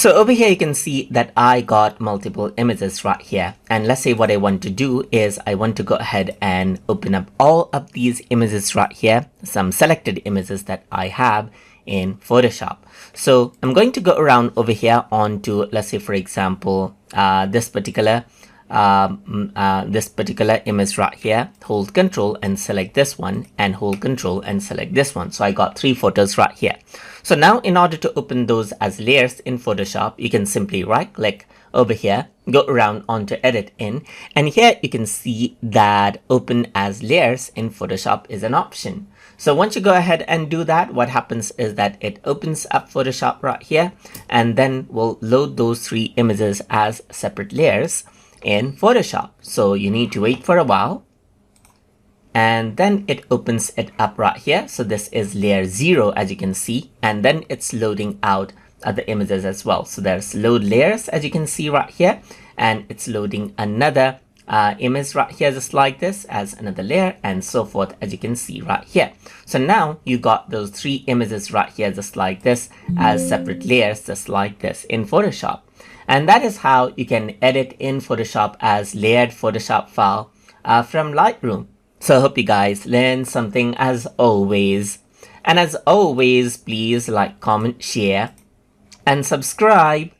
So over here, you can see that I got multiple images right here. And let's say what I want to do is I want to go ahead and open up all of these images right here, some selected images that I have in Photoshop. So I'm going to go around over here onto, let's say, for example, this particular image right here. Hold Control and select this one, and hold Control and select this one. So I got 3 photos right here. So now in order to open those as layers in Photoshop, you can simply right click over here, go around onto Edit In, and here you can see that Open as Layers in Photoshop is an option. So once you go ahead and do that, what happens is that it opens up Photoshop right here, and then we'll load those 3 images as separate layers in Photoshop. So you need to wait for a while, and then it opens it up right here. So this is layer 0, as you can see, and then it's loading out other images as well. So there's load layers, as you can see right here, and it's loading another image right here, just like this, as another layer, and so forth, as you can see right here. So now you got those 3 images right here, just like this, as separate layers, just like this in Photoshop. And that is how you can edit in Photoshop as layered Photoshop file from Lightroom. So I hope you guys learned something as always. And as always, please like, comment, share, and subscribe.